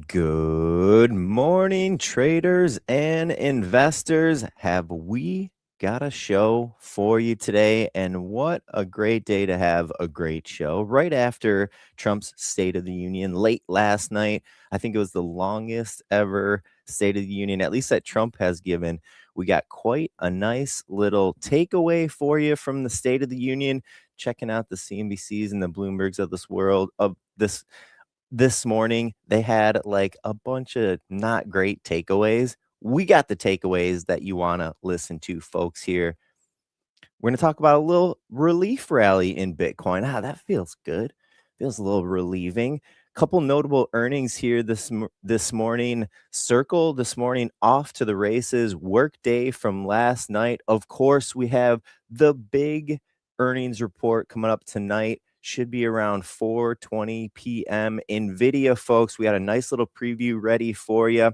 Good morning, traders and investors. Have we got a show for you today? And what a great day to have a great show right after Trump's State of the Union late last night. I think it was the longest ever State of the Union, at least that Trump has given. We got quite a nice little takeaway for you from the State of the Union, checking out the CNBCs and the Bloombergs of this world, of this morning. They had like a bunch of not great takeaways. We got the takeaways that you want to listen to, folks. Here we're going to talk about a little relief rally in Bitcoin. That feels good. Feels a little relieving. Couple notable earnings here this morning. Circle this morning off to the races. Work day from last night. Of course, we have the big earnings report coming up tonight. Should be around 4:20 p.m. Nvidia, folks. We got a nice little preview ready for you.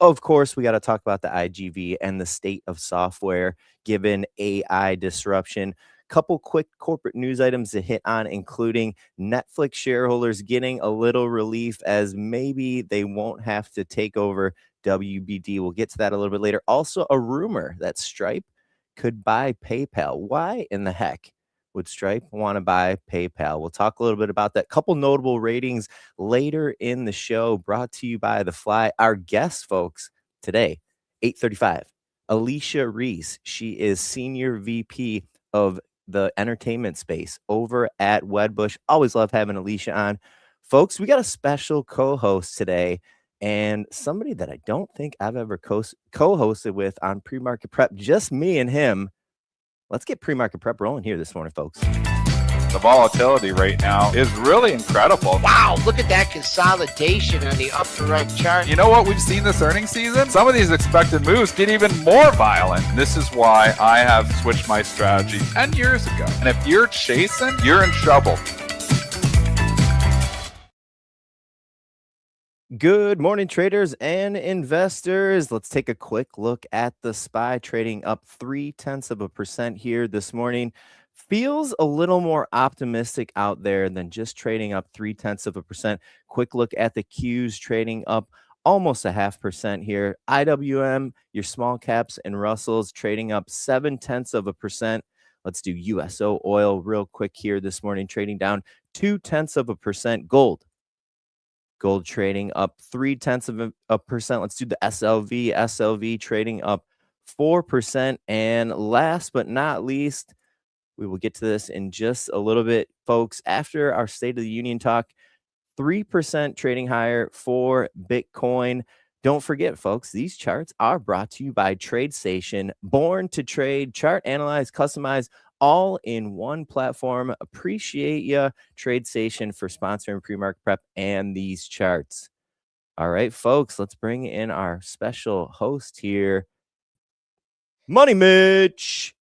Of course, we got to talk about the IGV and the state of software given AI disruption. Couple quick corporate news items to hit on, including Netflix shareholders getting a little relief as maybe they won't have to take over WBD. We'll get to that a little bit later. Also, a rumor that Stripe could buy PayPal. Why in the heck would Stripe want to buy PayPal? We'll talk a little bit about that. Couple notable ratings later in the show, brought to you by The Fly. Our guest, folks, today, 8:35, Alicia Reese. She is Senior VP of the entertainment space over at Wedbush. Always love having Alicia on. Folks, we got a special co-host today, and somebody that I don't think I've ever co-hosted with on Pre-Market Prep, just me and him. Let's get Pre-Market Prep rolling here this morning, folks. The volatility right now is really incredible. Wow, look at that consolidation on the upper right chart. You know what we've seen this earnings season? Some of these expected moves get even more violent. This is why I have switched my strategy 10 years ago. And if you're chasing, you're in trouble. Good morning, traders and investors. Let's take a quick look at the SPY, trading up 0.3% here this morning. Feels a little more optimistic out there than just trading up 0.3%. Quick look at the Qs, trading up almost 0.5% here. IWM, your small caps and Russells, trading up 0.7%. Let's do USO oil real quick here this morning, trading down 0.2%. Gold trading up 0.3%. Let's do the SLV. SLV trading up 4%. And last but not least, we will get to this in just a little bit, folks. After our State of the Union talk, 3% trading higher for Bitcoin. Don't forget, folks, these charts are brought to you by TradeStation. Born to trade, chart, analyze, customize, all in one platform. Appreciate you, TradeStation, for sponsoring Pre-Market Prep and these charts. All right, folks, let's bring in our special host here, Money Mitch.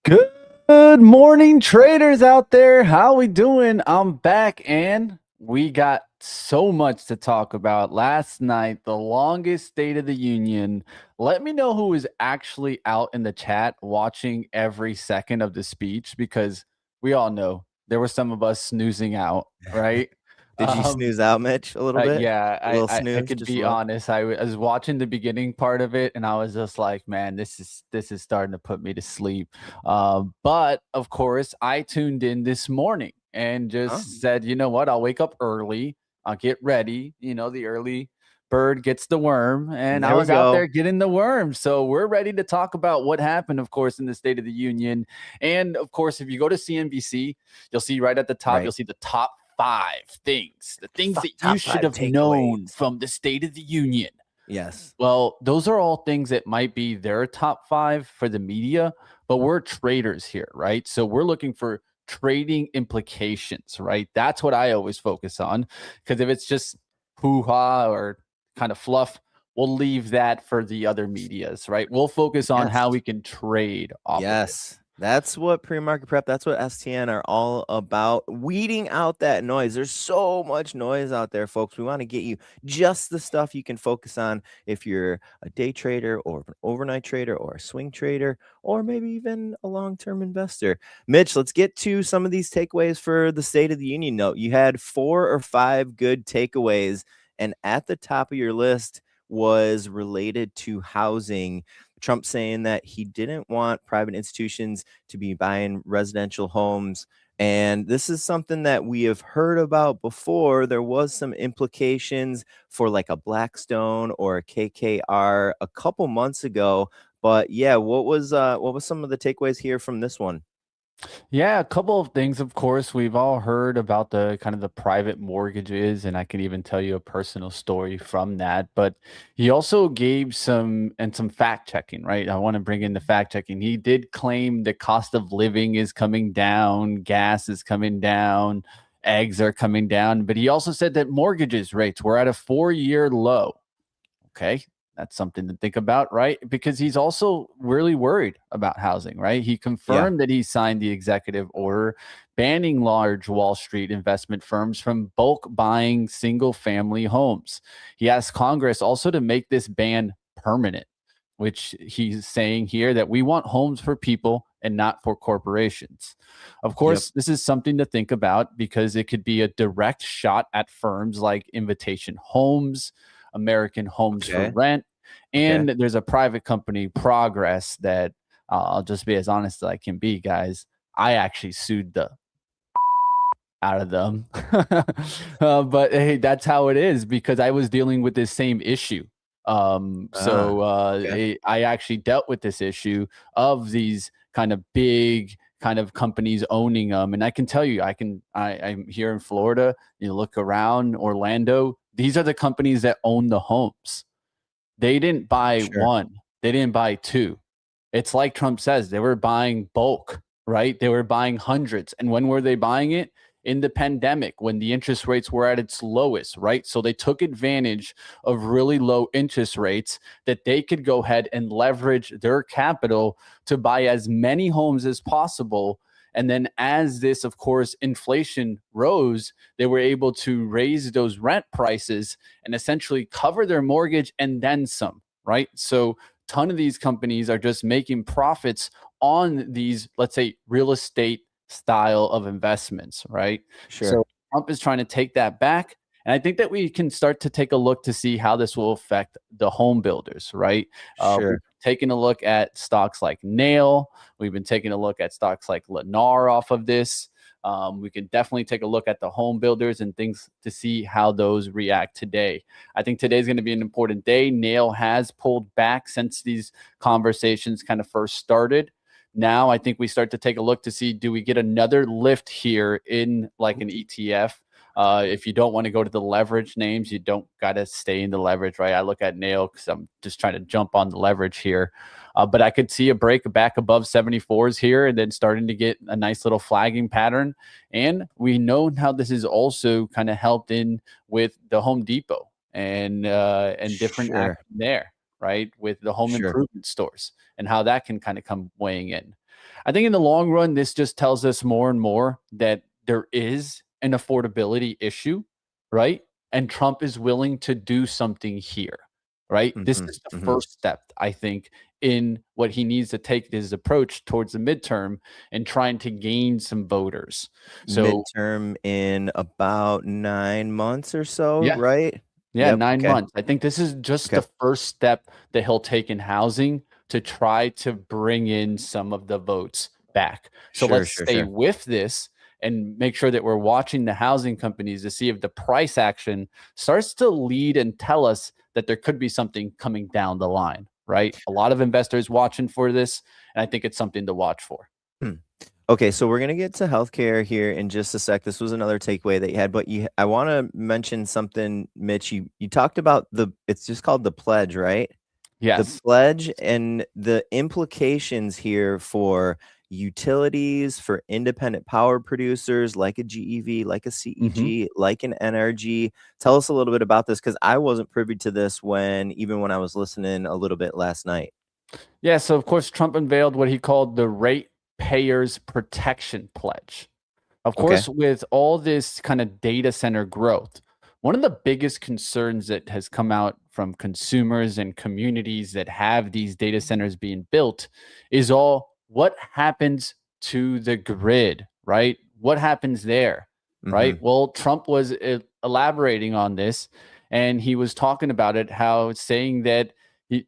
Good morning, traders out there. How we doing? I'm back, and we got so much to talk about. Last night, the longest State of the Union. Let me know who is actually out in the chat watching every second of the speech, because we all know there were some of us snoozing out, right? Did you snooze out, Mitch, a little bit? Yeah, A little I snooze, could just be a little? honest. I was watching the beginning part of it, and I was just like, man, this is starting to put me to sleep. But of course, I tuned in this morning and just said, you know what? I'll wake up early. I'll get ready. You know, the early bird gets the worm, and I was out there getting the worm. So we're ready to talk about what happened, of course, in the State of the Union. And of course, if you go to CNBC, you'll see right at the top, you'll see the top 5 things, the things that you should have known from the State of the Union. Yes. Well, those are all things that might be their top 5 for the media, but we're traders here, right? So we're looking for trading implications, right? That's what I always focus on, because if it's just hoo-ha or kind of fluff, we'll leave that for the other medias, right? We'll focus on how we can trade off of it. That's what Pre-Market Prep, that's what STN are all about, weeding out that noise. There's so much noise out there, folks. We want to get you just the stuff you can focus on if you're a day trader or an overnight trader or a swing trader or maybe even a long-term investor. Mitch, let's get to some of these takeaways for the State of the Union note. You had 4 or 5 good takeaways, And at the top of your list was related to housing. Trump saying that he didn't want private institutions to be buying residential homes. And this is something that we have heard about before. There was some implications for like a Blackstone or a KKR a couple months ago. But yeah, what was some of the takeaways here from this one? Yeah, a couple of things. Of course, we've all heard about the kind of the private mortgages, and I can even tell you a personal story from that. But he also gave some fact checking, right? I want to bring in the fact checking. He did claim the cost of living is coming down, gas is coming down, eggs are coming down, but he also said that mortgages rates were at a 4-year low. Okay. That's something to think about, right? Because he's also really worried about housing, right? He Yeah, confirmed that he signed the executive order banning large Wall Street investment firms from bulk buying single family homes. He asked Congress also to make this ban permanent, which he's saying here that we want homes for people and not for corporations. Of yep, course, this is something to think about because it could be a direct shot at firms like Invitation Homes, American Homes for okay, Rent, okay. and there's a private company, Progress, that I'll just be as honest as I can be, guys. I actually sued the out of them. But hey, that's how it is because I was dealing with this same issue. Ah, okay, I actually dealt with this issue of these kind of big kind of companies owning them. And I can tell you, I'm here in Florida, you look around Orlando, these are the companies that own the homes. They didn't buy sure, one, they didn't buy two. It's like Trump says, they were buying bulk, right? They were buying hundreds. And when were they buying it? In the pandemic, when the interest rates were at its lowest, right? So they took advantage of really low interest rates that they could go ahead and leverage their capital to buy as many homes as possible. And then, as this, of course, inflation rose, they were able to raise those rent prices and essentially cover their mortgage and then some, right? So, ton of these companies are just making profits on these, let's say, real estate style of investments, right? sure, So Trump is trying to take that back. And I think that we can start to take a look to see how this will affect the home builders, right? We've sure, taken a look at stocks like Nail. We've been taking a look at stocks like Lennar off of this. We can definitely take a look at the home builders and things to see how those react today. I think today's going to be an important day. Nail has pulled back since these conversations kind of first started. Now I think we start to take a look to see, do we get another lift here in like an ETF? If you don't want to go to the leverage names, you don't got to stay in the leverage, right? I look at Nail because I'm just trying to jump on the leverage here. But I could see a break back above 74s here and then starting to get a nice little flagging pattern. And we know how this is also kind of helped in with the Home Depot and different sure, action there, right? With the home sure, improvement stores and how that can kind of come weighing in. I think in the long run, this just tells us more and more that there is an affordability issue, right? And Trump is willing to do something here, right? This mhm, is the mhm. first step, I think, in what he needs to take his approach towards the midterm and trying to gain some voters. So, Midterm in about 9 months or so, yeah, right? yeah, Yep, 9 okay, months. I think this is just okay, the first step that he'll take in housing to try to bring in some of the votes back. So sure, let's sure, stay sure. with this and make sure that we're watching the housing companies to see if the price action starts to lead and tell us that there could be something coming down the line, right? A lot of investors watching for this, and I think it's something to watch for. Hmm. Okay, so we're gonna get to healthcare here in just a sec. This was another takeaway that you had, but I wanna mention something, Mitch. You talked about it's just called the pledge, right? The Yes. pledge and the implications here for utilities, for independent power producers like a GEV, like a Mhm. CEG, like an NRG. Tell us a little bit about this because I wasn't privy to this even when I was listening a little bit last night. Yeah, so of course Trump unveiled what he called the Ratepayers Protection Pledge. Of Okay. course, with all this kind of data center growth, one of the biggest concerns that has come out from consumers and communities that have these data centers being built is all what happens to the grid, right? What happens there, right? Mhm. Well, Trump was elaborating on this, and he was talking about it, how it's saying that,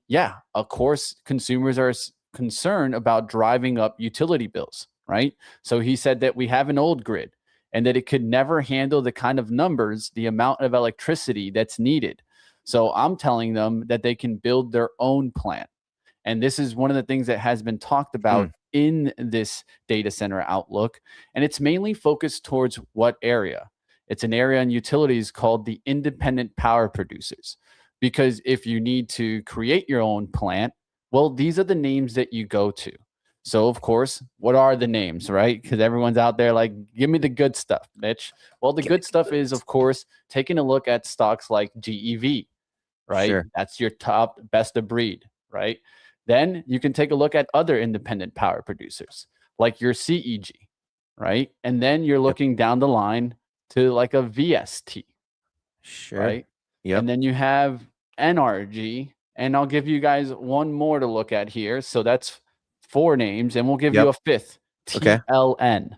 yeah, of course, consumers are concerned about driving up utility bills, right? So he said that we have an old grid and that it could never handle the kind of numbers, the amount of electricity that's needed. So I'm telling them that they can build their own plant. And this is one of the things that has been talked about in this data center outlook. And it's mainly focused towards what area? It's an area in utilities called the independent power producers. Because if you need to create your own plant, well, these are the names that you go to. So, of course, what are the names, right? Because everyone's out there like, give me the good stuff, Mitch. Well, the good stuff is, of course, taking a look at stocks like GEV, right? Sure. That's your top best of breed, right? Then you can take a look at other independent power producers like your CEG, right? And then you're looking down the line to like a VST, Sure. right? Yep. And then you have NRG, and I'll give you guys one more to look at here. So that's 4 names, and we'll give you a fifth, Okay. TLN.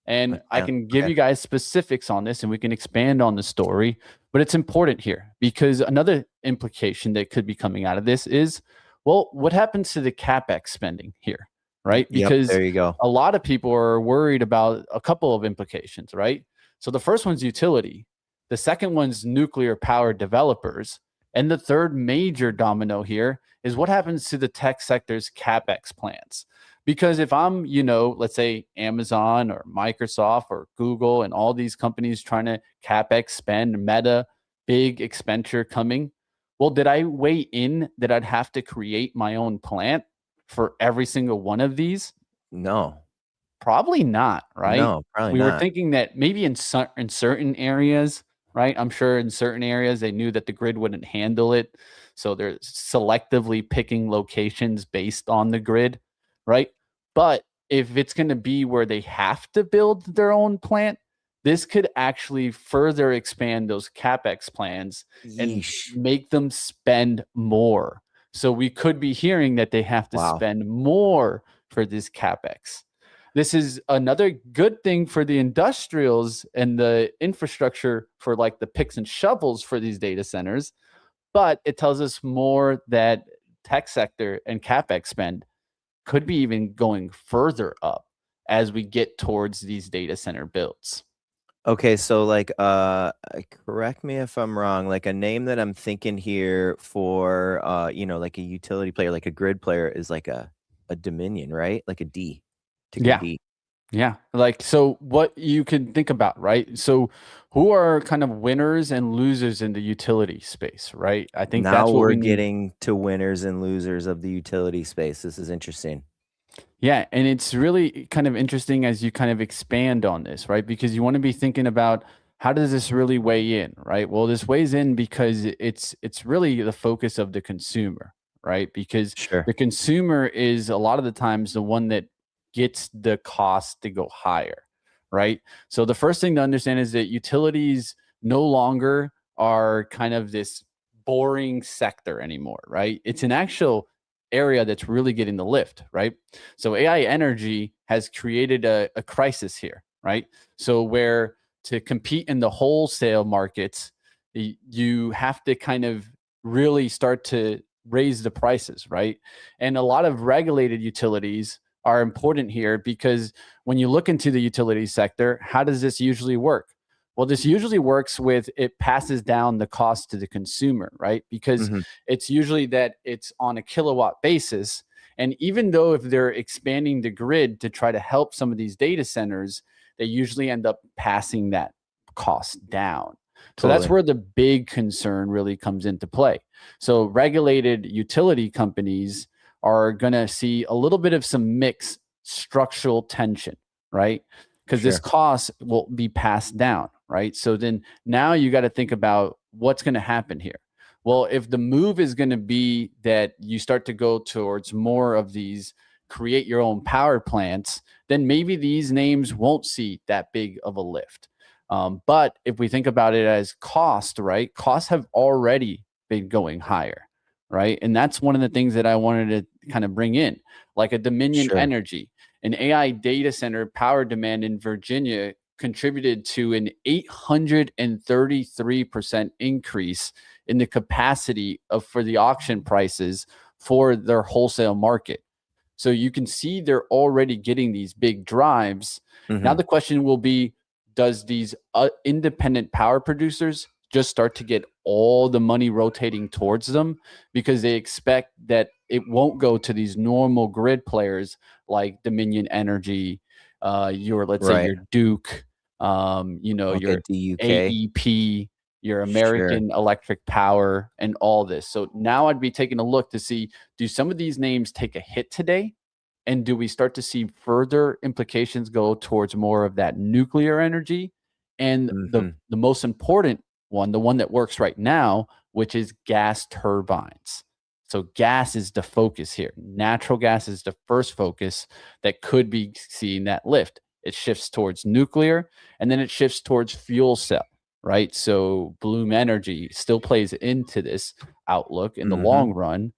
And I can give you guys specifics on this and we can expand on the story, but it's important here because another implication that could be coming out of this is, well, what happens to the CapEx spending here, right? Because there you go. a lot of people are worried about a couple of implications, right? So the first one's utility. The second one's nuclear power developers. And the third major domino here is what happens to the tech sector's CapEx plans. Because if I'm, let's say Amazon or Microsoft or Google and all these companies trying to CapEx spend, Meta, big expenditure coming, well, did I weigh in that I'd have to create my own plant for every single one of these? No. Probably not, right? No, probably we not. were thinking that maybe in certain areas, right? I'm sure in certain areas they knew that the grid wouldn't handle it. So they're selectively picking locations based on the grid, right? But if it's going to be where they have to build their own plant, this could actually further expand those CapEx plans and make them spend more. So we could be hearing that they have to spend more for this CapEx. This is another good thing for the industrials and the infrastructure for like the picks and shovels for these data centers, but it tells us more that tech sector and CapEx spend could be even going further up as we get towards these data center builds. Okay, so like correct me if I'm wrong, like a name that I'm thinking here for like a utility player, like a grid player is like a Dominion, right? Like a D. Yeah. D. Yeah. Like, so what you can think about, right? So who are kind of winners and losers in the utility space, right? I think now that's what we're we need. Getting to winners and losers of the utility space. This is interesting. Yeah. And it's really kind of interesting as you kind of expand on this, right? Because you want to be thinking about how does this really weigh in, right? Well, this weighs in because it's really the focus of the consumer, right? Because the consumer is a lot of the times the one that gets the cost to go higher, right? So the first thing to understand is that utilities no longer are kind of this boring sector anymore, right? It's an actual area that's really getting the lift, right? So AI energy has created a crisis here, right? So where to compete in the wholesale markets, you have to kind of really start to raise the prices, right? And a lot of regulated utilities are important here because when you look into the utility sector, how does this usually work? Well, this usually works with it passes down the cost to the consumer, right? Because it's usually that it's on a kilowatt basis. And even though if they're expanding the grid to try to help some of these data centers, they usually end up passing that cost down. So that's where the big concern really comes into play. So regulated utility companies are going to see a little bit of some mixed structural tension, right? Because this cost will be passed down, right? So then now you got to think about what's going to happen here. Well, if the move is going to be that you start to go towards more of these create your own power plants, then maybe these names won't see that big of a lift. But if we think about it as cost, right? Costs have already been going higher, right? And that's one of the things that I wanted to kind of bring in, like a Dominion Energy, an AI data center power demand in Virginia contributed to an 833% increase in the capacity for the auction prices for their wholesale market. So you can see they're already getting these big drives. Now the question will be, does these independent power producers just start to get all the money rotating towards them because they expect that it won't go to these normal grid players like Dominion Energy, let's say your Duke, your DUK. AEP, your American Electric Power, and all this. So now I'd be taking a look to see, do some of these names take a hit today? And do we start to see further implications go towards more of that nuclear energy? And the most important one, the one that works right now, which is gas turbines. So gas is the focus here. Natural gas is the first focus that could be seeing that lift. It shifts towards nuclear, and then it shifts towards fuel cell, right? So Bloom Energy still plays into this outlook in the long run.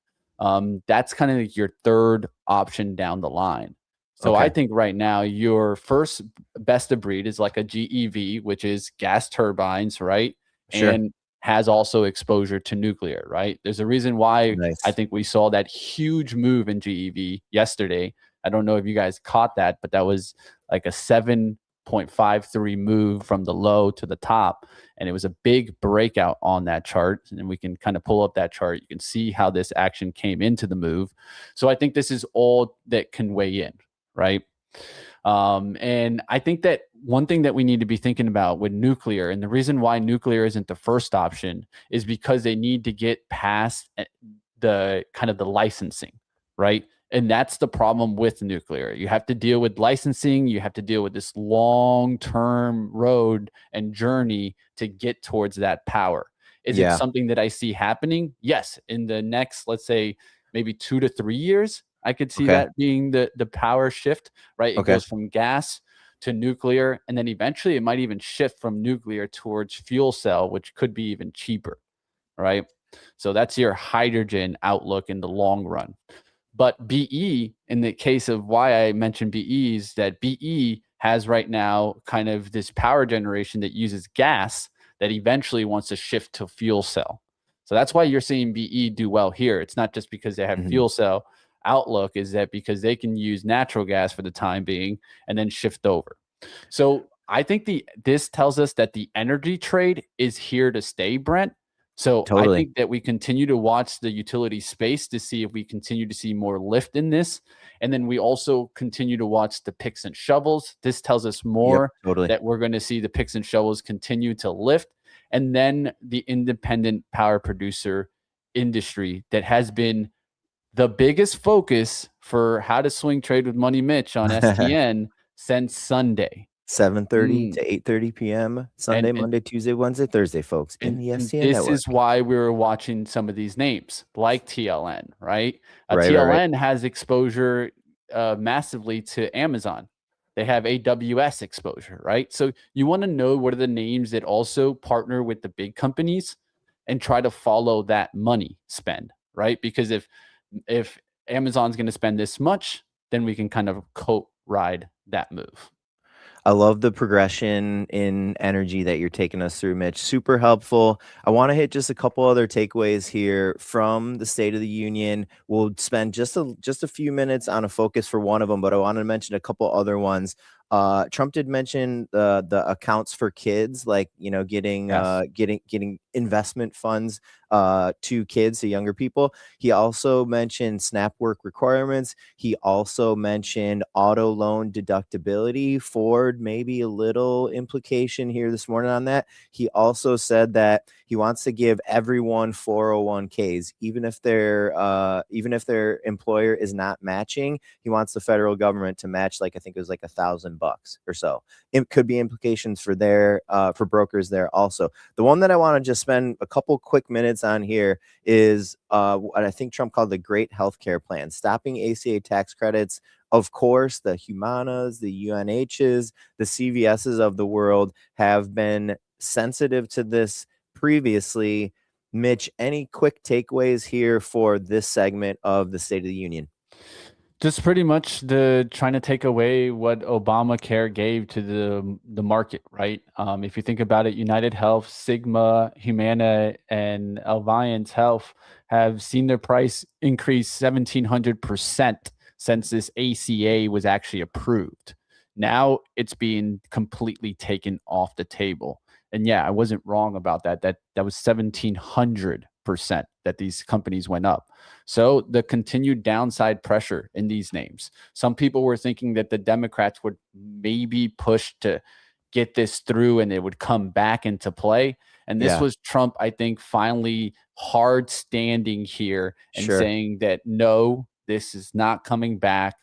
That's kind of like your third option down the line. So I think right now your first best of breed is like a GEV, which is gas turbines, right? And has also exposure to nuclear, right? There's a reason why I think we saw that huge move in GEV yesterday. I don't know if you guys caught that, but that was like a 7.53 move from the low to the top. And it was a big breakout on that chart. And we can kind of pull up that chart. You can see how this action came into the move. So I think this is all that can weigh in, right? And I think that one thing that we need to be thinking about with nuclear, and the reason why nuclear isn't the first option, is because they need to get past the kind of the licensing, right? And that's the problem with nuclear. You have to deal with licensing. You have to deal with this long-term road and journey to get towards that power. Is it something that I see happening? Yes. In the next, let's say, maybe 2 to 3 years, I could see that being the power shift, right? It goes from gas to nuclear, and then eventually it might even shift from nuclear towards fuel cell, which could be even cheaper, right? So that's your hydrogen outlook in the long run. But BE, in the case of why I mentioned BE, is that BE has right now kind of this power generation that uses gas that eventually wants to shift to fuel cell. So that's why you're seeing BE do well here. It's not just because they have fuel cell outlook, is that because they can use natural gas for the time being and then shift over. So I think this tells us that the energy trade is here to stay, Brent. So I think that we continue to watch the utility space to see if we continue to see more lift in this. And then we also continue to watch the picks and shovels. This tells us more that we're going to see the picks and shovels continue to lift. And then the independent power producer industry that has been the biggest focus for How to Swing Trade with Money Mitch on STN since Sunday. 7:30 to 8:30 p.m. Sunday, Monday, Tuesday, Wednesday, Thursday, folks, in the STN this network. Is why we were watching some of these names like TLN, right? TLN has exposure massively to Amazon. They have AWS exposure, right? So you want to know what are the names that also partner with the big companies and try to follow that money spend, right? Because if Amazon's going to spend this much, then we can kind of co-ride that move. I love the progression in energy that you're taking us through, Mitch. Super helpful. I want to hit just a couple other takeaways here from the State of the Union. We'll spend just a few minutes on a focus for one of them, but I want to mention a couple other ones. Trump did mention the accounts for kids, like, getting investment funds to kids, to younger people. He also mentioned SNAP work requirements. He also mentioned auto loan deductibility. Ford, maybe a little implication here this morning on that. He also said that he wants to give everyone 401ks, even if their employer is not matching. He wants the federal government to match, like, I think it was like $1,000 or so. It could be implications for for brokers there also. The one that I want to just spend a couple quick minutes on here is what I think Trump called the Great Healthcare Plan, stopping ACA tax credits. Of course, the Humanas, the UNHs, the CVSs of the world have been sensitive to this previously. Mitch, any quick takeaways here for this segment of the State of the Union? Just pretty much the trying to take away what Obamacare gave to the market, right? If you think about it, United Health, Sigma, Humana, and Alliance Health have seen their price increase 1,700% since this ACA was actually approved. Now it's being completely taken off the table. And yeah, I wasn't wrong about that. That was 1,700% that these companies went up. So the continued downside pressure in these names. Some people were thinking that the Democrats would maybe push to get this through and it would come back into play. And this Yeah, was Trump, I think, finally hard standing here and sure, saying that no, this is not coming back.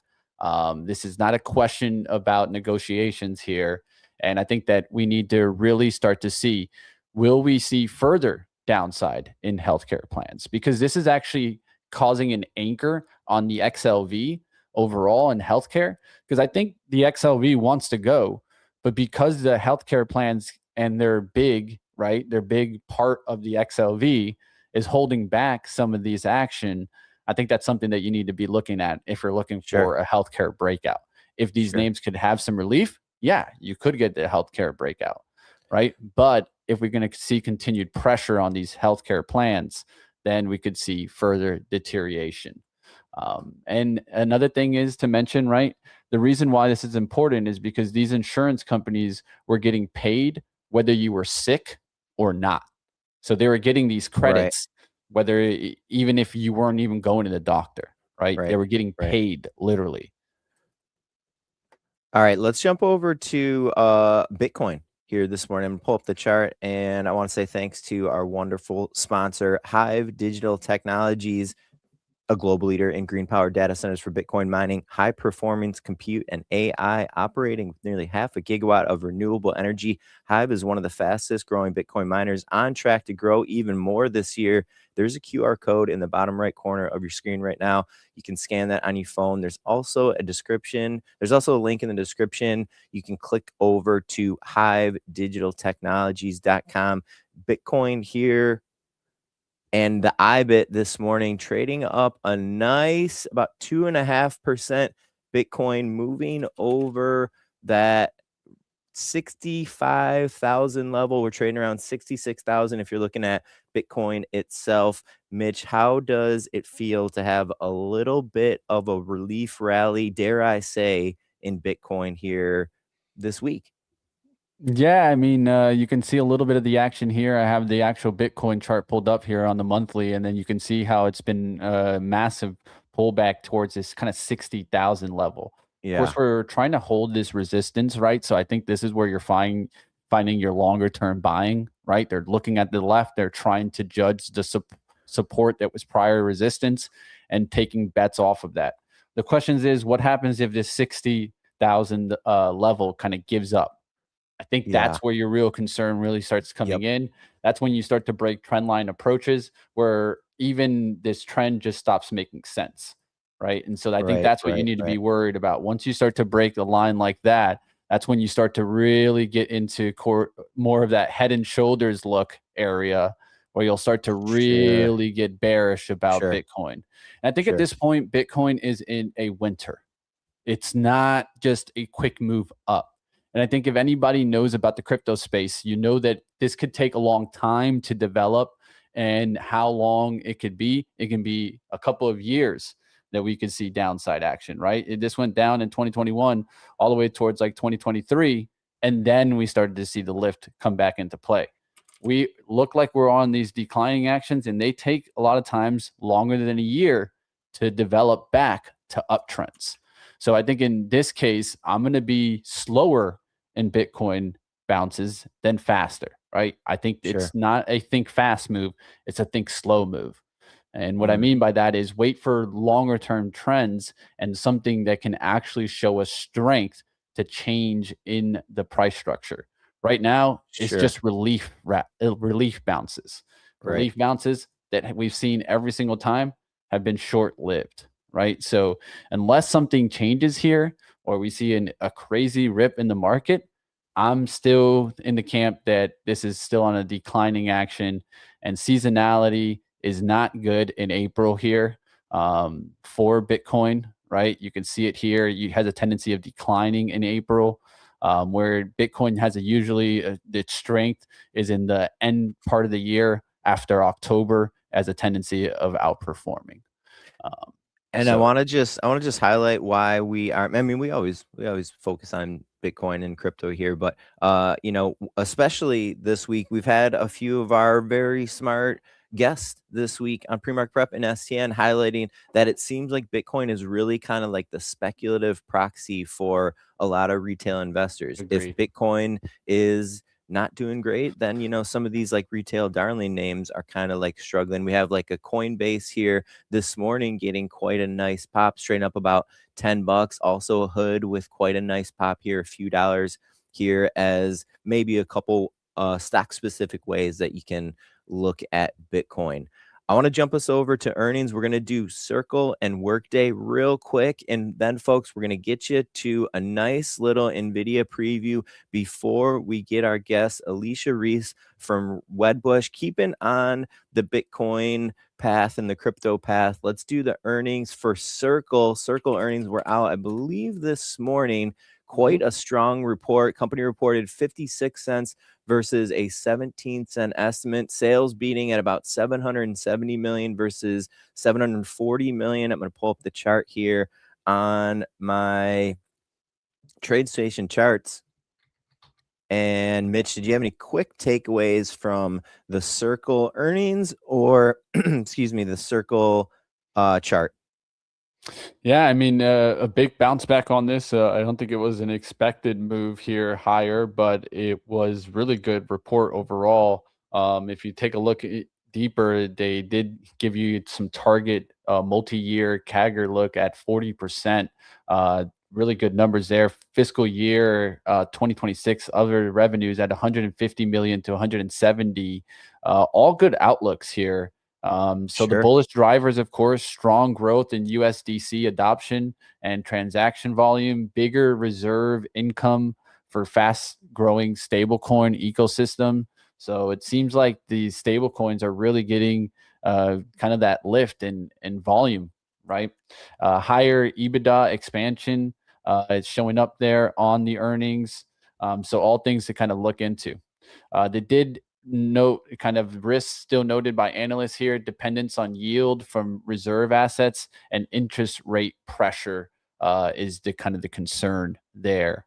This is not a question about negotiations here. And I think that we need to really start to see, will we see further downside in healthcare plans? Because this is actually causing an anchor on the XLV overall in healthcare. Because I think the XLV wants to go, but because the healthcare plans and they're big, right? They're big part of the XLV is holding back some of these action. I think that's something that you need to be looking at if you're looking sure, for a healthcare breakout. If these sure. names could have some relief, yeah, you could get the healthcare breakout, right? But if we're going to see continued pressure on these healthcare plans, then we could see further deterioration. And another thing is to mention, right? The reason why this is important is because these insurance companies were getting paid whether you were sick or not. So they were getting these Right, credits, whether even if you weren't even going to the doctor, right? They right, were getting right. paid literally. All right, let's jump over to Bitcoin here this morning. I'm gonna pull up the chart, and I want to say thanks to our wonderful sponsor, Hive Digital Technologies, a global leader in green power data centers for Bitcoin mining, high performance compute, and AI, operating with nearly half a gigawatt of renewable energy. Hive is one of the fastest growing Bitcoin miners, on track to grow even more this year. There's a QR code in the bottom right corner of your screen right now. You can scan that on your phone. There's also a description. There's also a link in the description. You can click over to hivedigitaltechnologies.com. Bitcoin here, and the IBIT this morning trading up a nice about 2.5%. Bitcoin moving over that 65,000 level. We're trading around 66,000 if you're looking at Bitcoin itself. Mitch, how does it feel to have a little bit of a relief rally, dare I say, in Bitcoin here this week? Yeah, I mean, you can see a little bit of the action here. I have the actual Bitcoin chart pulled up here on the monthly, and then you can see how it's been a massive pullback towards this kind of 60,000 level. Of Yeah, course, we're trying to hold this resistance, right? So I think this is where you're finding your longer term buying, right? They're looking at the left, they're trying to judge the support that was prior resistance and taking bets off of that. The question is, what happens if this 60,000 level kind of gives up? I think yeah, that's where your real concern really starts yep, coming in. That's when you start to break trend line approaches where even this trend just stops making sense. Right. And so I think right, that's what you right, need to right. be worried about. Once you start to break the line like that, that's when you start to really get into more of that head and shoulders look area where you'll start to Sure, really get bearish about sure, Bitcoin. And I think at sure, this point, Bitcoin is in a winter. It's not just a quick move up. And I think if anybody knows about the crypto space, you know that this could take a long time to develop and how long it could be. It can be a couple of years that we could see downside action, right? This went down in 2021 all the way towards like 2023. And then we started to see the lift come back into play. We look like we're on these declining actions, and they take a lot of times longer than a year to develop back to uptrends. So I think in this case, I'm going to be slower in Bitcoin bounces than faster, right? I think sure. it's not a think fast move, it's a think slow move. And what I Mm, mean by that is wait for longer term trends and something that can actually show us strength to change in the price structure. Right now, it's sure, just relief bounces. right. Relief bounces that we've seen every single time have been short lived, right? So unless something changes here or we see a crazy rip in the market, I'm still in the camp that this is still on a declining action, and seasonality is not good in April here for Bitcoin, right? You can see it here. It has a tendency of declining in April, where Bitcoin has usually its strength is in the end part of the year after October as a tendency of outperforming. Um, And so I want to just highlight why we are. I mean, we always focus on Bitcoin and crypto here, but especially this week, we've had a few of our very smart guests this week on Premark Prep and STN highlighting that it seems like Bitcoin is really kind of like the speculative proxy for a lot of retail investors. If agreed. Bitcoin is not doing great, then some of these like retail darling names are kind of like struggling. We have like a Coinbase here this morning getting quite a nice pop, straight up about $10. Also a hood with quite a nice pop here, a few dollars here, as maybe a couple stock specific ways that you can look at Bitcoin. I want to jump us over to earnings. We're going to do Circle and Workday real quick. And then, folks, we're going to get you to a nice little Nvidia preview before we get our guest, Alicia Reese from Wedbush, keeping on the Bitcoin path and the crypto path. Let's do the earnings for Circle. Circle earnings were out, I believe, this morning. Quite a strong report. Company reported 56 cents versus a 17-cent estimate. Sales beating at about 770 million versus 740 million. I'm going to pull up the chart here on my TradeStation charts. And Mitch, did you have any quick takeaways from the Circle earnings or, excuse me, the Circle chart? Yeah, I mean, a big bounce back on this. I don't think it was an expected move here higher, but it was really good report overall. If you take a look deeper, they did give you some target multi-year CAGR look at 40%. Really good numbers there. Fiscal year 2026, other revenues at 150 million to 170. All good outlooks here. So the Sure. bullish drivers, of course, strong growth in USDC adoption and transaction volume, bigger reserve income for fast growing stablecoin ecosystem. So it seems like these stablecoins are really getting kind of that lift in volume, right? Higher EBITDA expansion is showing up there on the earnings. So all things to kind of look into. They did note kind of risks still noted by analysts here, dependence on yield from reserve assets and interest rate pressure is the kind of the concern there.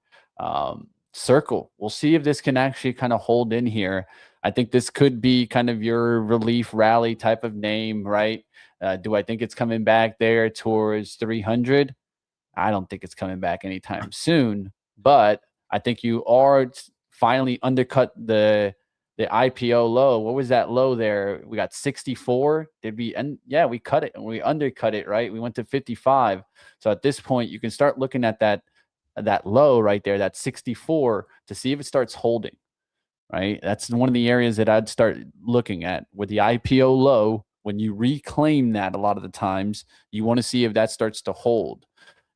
Circle, we'll see if this can actually kind of hold in here. I think this could be kind of your relief rally type of name, right? Do I think it's coming back there towards 300? I don't think it's coming back anytime soon, but I think you are finally undercut the IPO low. What was that low there? We got 64. Did we? And yeah, we cut it and we undercut it, right? We went to 55. So at this point, you can start looking at that low right there, that 64, to see if it starts holding. Right, that's one of the areas that I'd start looking at with the IPO low. When you reclaim that, a lot of the times you want to see if that starts to hold.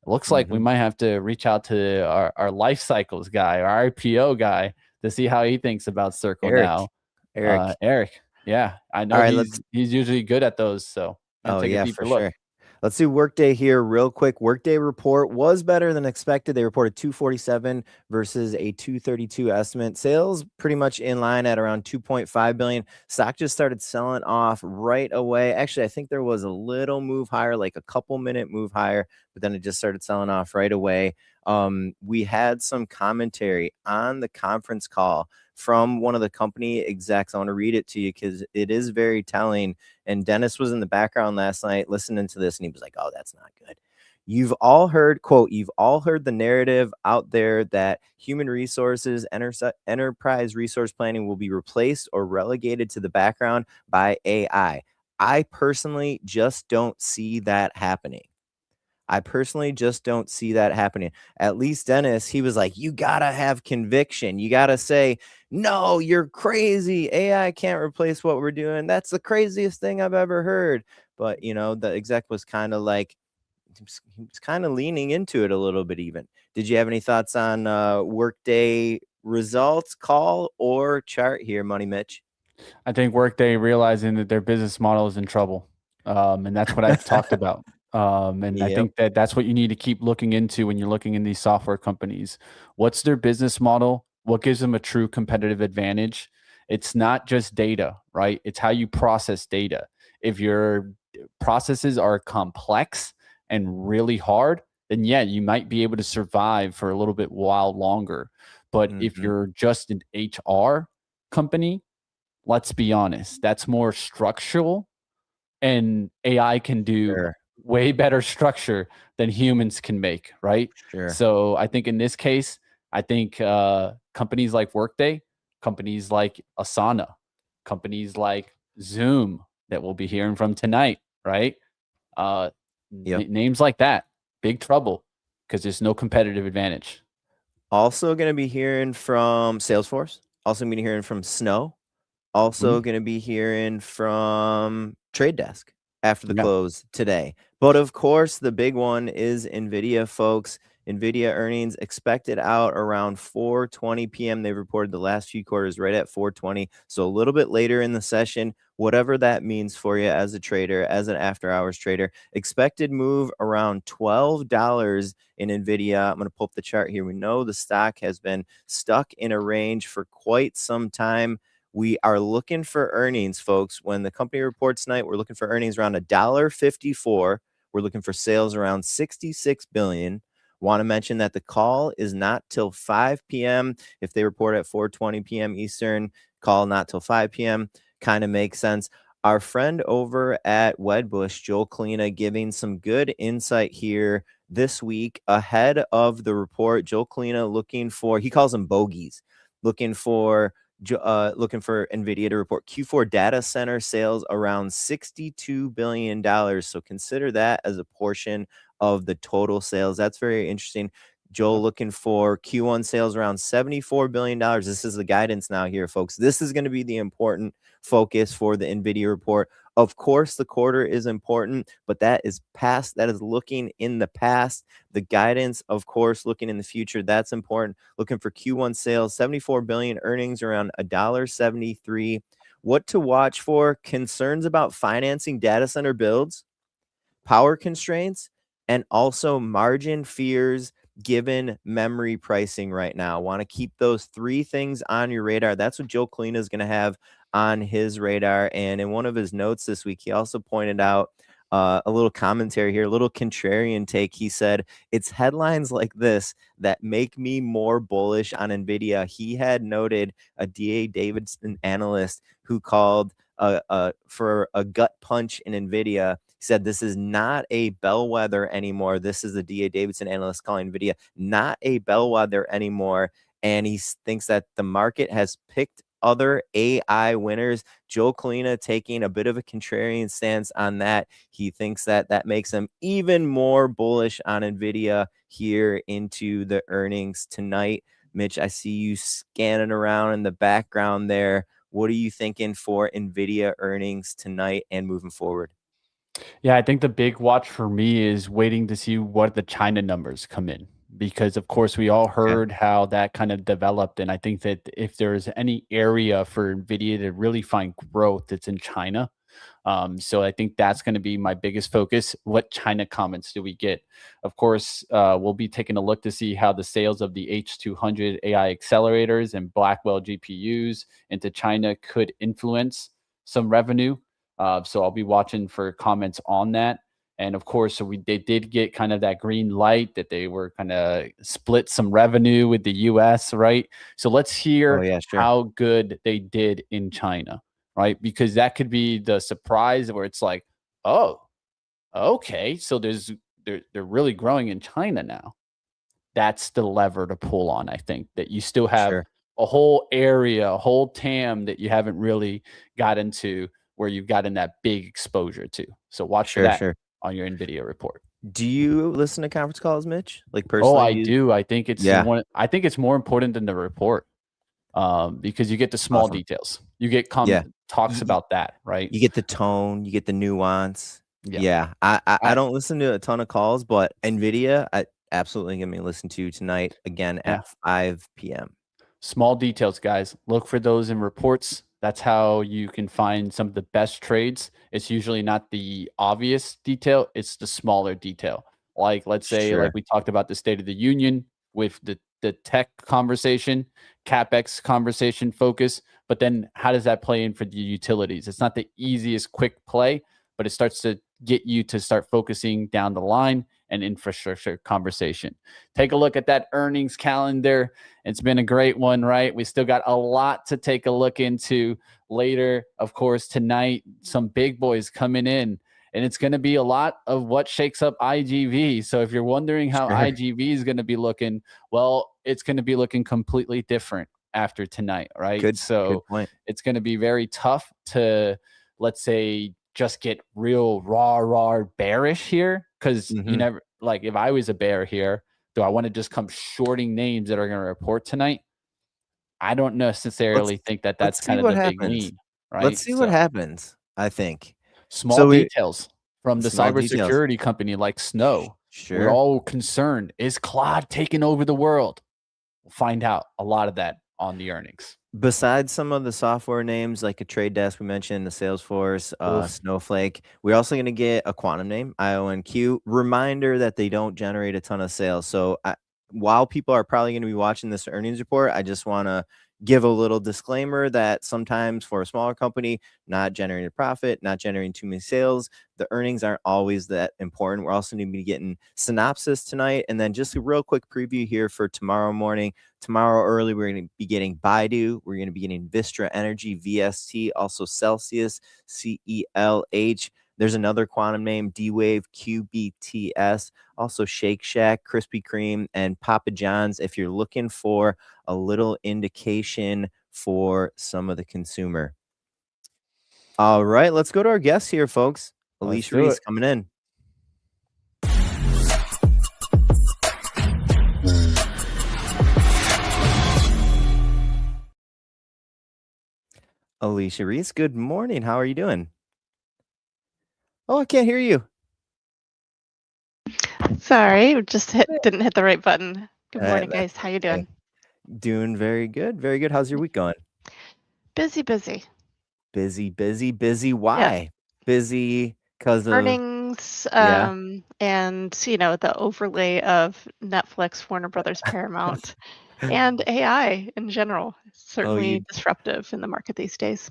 It looks like we might have to reach out to our life cycles guy, our IPO guy, to see how he thinks about Circle now. Eric. Yeah, I know he's usually good at those. So take a deeper look. Sure. Let's do Workday here real quick. Workday report was better than expected. They reported 247 versus a 232 estimate. Sales pretty much in line at around 2.5 billion. Stock just started selling off right away. Actually, I think there was a little move higher, like a couple minute move higher, but then it just started selling off right away. We had some commentary on the conference call from one of the company execs. I want to read it to you because it is very telling. And Dennis was in the background last night listening to this, and he was like, "Oh, that's not good. You've all heard," quote, "you've all heard the narrative out there that human resources, enterprise resource planning will be replaced or relegated to the background by AI. I personally just don't see that happening. I personally just don't see that happening." At least Dennis, he was like, "You gotta have conviction. You gotta say, no, you're crazy. AI can't replace what we're doing. That's the craziest thing I've ever heard." But, the exec was kind of like, he was kind of leaning into it a little bit even. Did you have any thoughts on Workday results, call, or chart here, Money Mitch? I think Workday realizing that their business model is in trouble. And that's what I've talked about. And I Yep. think that that's what you need to keep looking into when you're looking in these software companies. What's their business model? What gives them a true competitive advantage? It's not just data, right? It's how you process data. If your processes are complex and really hard, then yeah, you might be able to survive for a little bit while longer. But if Mhm. you're just an HR company, let's be honest, that's more structural, and AI can do Sure. way better structure than humans can make, right? Sure. So I think in this case, I think companies like Workday, companies like Asana, companies like Zoom that we'll be hearing from tonight, right? Uh, Yep. Names like that, big trouble because there's no competitive advantage. Also gonna be hearing from Salesforce. Also gonna be hearing from Snow. Also Mhm. gonna be hearing from Trade Desk after the Yeah. close today. But of course, the big one is Nvidia, folks. Nvidia earnings expected out around 4:20 p.m. They reported the last few quarters right at 4:20, so a little bit later in the session, whatever that means for you as a trader, as an after-hours trader. Expected move around $12 in Nvidia. I'm gonna pull up the chart here. We know the stock has been stuck in a range for quite some time. We are looking for earnings, folks. When the company reports tonight, we're looking for earnings around $1.54. We're looking for sales around 66 billion. Want to mention that the call is not till 5 p.m. If they report at 4:20 p.m. Eastern, call not till 5 p.m. Kind of makes sense. Our friend over at Wedbush, Joel Kalina, giving some good insight here this week ahead of the report. Joel Kalina looking for, he calls them bogeys, looking for looking for Nvidia to report Q4 data center sales around $62 billion. So consider that as a portion of the total sales. That's very interesting. Joel looking for Q1 sales around $74 billion. This is the guidance now here, folks. This is going to be the important focus for the Nvidia report. Of course, the quarter is important, but that is past. That is looking in the past. The guidance, of course, looking in the future. That's important. Looking for Q1 sales, 74 billion, earnings around $1.73. What to watch for? Concerns about financing data center builds, power constraints, and also margin fears given memory pricing right now. Want to keep those three things on your radar. That's what Joe Kalina is going to have on his radar. And in one of his notes this week, he also pointed out a little commentary here, a little contrarian take. He said, it's headlines like this that make me more bullish on Nvidia. He had noted a DA Davidson analyst who called for a gut punch in Nvidia. He said this is not a bellwether anymore. This is the DA Davidson analyst calling Nvidia not a bellwether anymore. And he thinks that the market has picked other AI winners. Joe Kalina taking a bit of a contrarian stance on that. He thinks that that makes him even more bullish on Nvidia here into the earnings tonight. Mitch, I see you scanning around in the background there. What are you thinking for Nvidia earnings tonight and moving forward? Yeah, I think the big watch for me is waiting to see what the China numbers come in, because of course we all Okay. heard how that kind of developed, and I think that if there's any area for Nvidia to really find growth, it's in China. So I think that's going to be my biggest focus. What China comments do we get? Of course, we'll be taking a look to see how the sales of the H200 AI accelerators and Blackwell GPUs into China could influence some revenue. So I'll be watching for comments on that. And of course, so they did get kind of that green light that they were kind of split some revenue with the US, right? So let's Oh, hear yeah, sure. how good they did in China, right? Because that could be the surprise where it's like, oh, okay, so they're really growing in China now. That's the lever to pull on. I think that you still have Sure. a whole area, a whole TAM that you haven't really got into where you've gotten that big exposure to. So watch for Sure, that sure. on your Nvidia report. Do you listen to conference calls, Mitch? Like Oh, personally, I do you? do. I think it's Yeah, one. I think it's more important than the report, because you get the small awesome. details. You get Yeah. talks You, about that, right? you get the tone, you get the nuance. Yeah. Yeah, I I don't listen to a ton of calls, but Nvidia, I absolutely gonna be listen to tonight again yeah. at 5 p.m. Small details, guys. Look for those in reports. That's how you can find some of the best trades. It's usually not the obvious detail, it's the smaller detail. Like, let's say, like Sure. we talked about the State of the Union with the tech conversation, CapEx conversation focus, but then how does that play in for the utilities? It's not the easiest quick play, but it starts to get you to start focusing down the line and infrastructure conversation. Take a look at that earnings calendar. It's been a great one, right? We still got a lot to take a look into later. Of course, tonight, some big boys coming in, and it's going to be a lot of what shakes up IGV. So if you're wondering how Sure. IGV is going to be looking, well, it's going to be looking completely different after tonight, right? Good So point. it's going to be very tough to, let's say, just get real raw bearish here, because you Mhm. never, like, if I was a bear here, do I want to just come shorting names that are going to report tonight? I don't Let's necessarily think that let's that's see kind of what the big happens. lean, Let's right? see what So happens, I think. small So we details from the small details. cybersecurity company like Snow. We're Sure. all concerned. Is Claude taking over the world? We'll find out a lot of that on the earnings. Besides some of the software names like a Trade Desk we mentioned, the Salesforce, Oof. Snowflake, we're also gonna get a quantum name, IONQ. Reminder that they don't generate a ton of sales. So, while people are probably gonna be watching this earnings report, I just wanna give a little disclaimer that sometimes for a smaller company, not generating a profit, not generating too many sales, the earnings aren't always that important. We're also gonna be getting synopsis tonight, and then just a real quick preview here for tomorrow morning. Tomorrow early, we're going to be getting Baidu. We're going to be getting Vistra Energy, VST, also Celsius, CELH. There's another quantum name, D-Wave, QBTS, also Shake Shack, Krispy Kreme, and Papa John's if you're looking for a little indication for some of the consumer. All right, let's go to our guests here, folks. Let's Alicia do Reese it. coming in. Alicia Reese, good morning. How are you doing? Oh, I can't hear you. Sorry, didn't hit the right button. Good morning, That's guys. How you okay. doing? Doing very good, very good. How's your week going? Busy, busy. Busy, busy, busy. Yes. Why? Busy because of Earnings, yeah. and the overlay of Netflix, Warner Brothers, Paramount, and AI in general. Oh, Certainly disruptive in the market these days.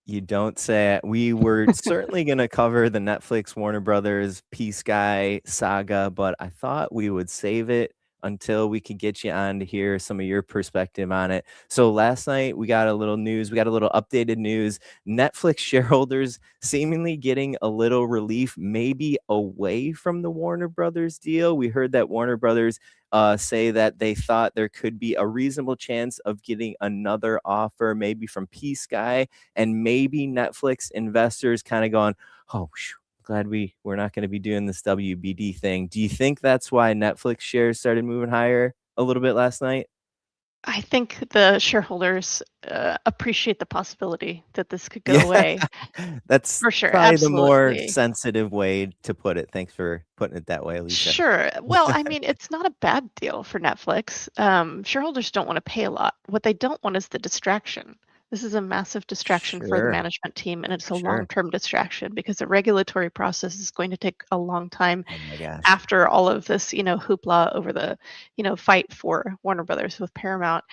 you don't say it. We were certainly gonna cover the Netflix, Warner Brothers, P-Sky saga, but I thought we would save it until we could get you on to hear some of your perspective on it. So last night we got a little news, we got a little updated news. Netflix shareholders seemingly getting a little relief, maybe away from the Warner Brothers deal. We heard that Warner Brothers say that they thought there could be a reasonable chance of getting another offer, maybe from P-Sky, and maybe Netflix investors kind of going, oh, glad we're not going to be doing this WBD thing. Do you think that's why Netflix shares started moving higher a little bit last night? I think the shareholders appreciate the possibility that this could go Yeah, away. that's For sure, probably the more absolutely. sensitive way to put it. Thanks for putting it that way, Alicia. Sure. Well, I mean, it's not a bad deal for Netflix. Shareholders don't want to pay a lot. What they don't want is the distraction. This is a massive distraction for the Sure, management team, and it's a sure. long-term distraction because the regulatory process is going to take a long time Oh my gosh. after all of this, hoopla over the, fight for Warner Brothers with Paramount.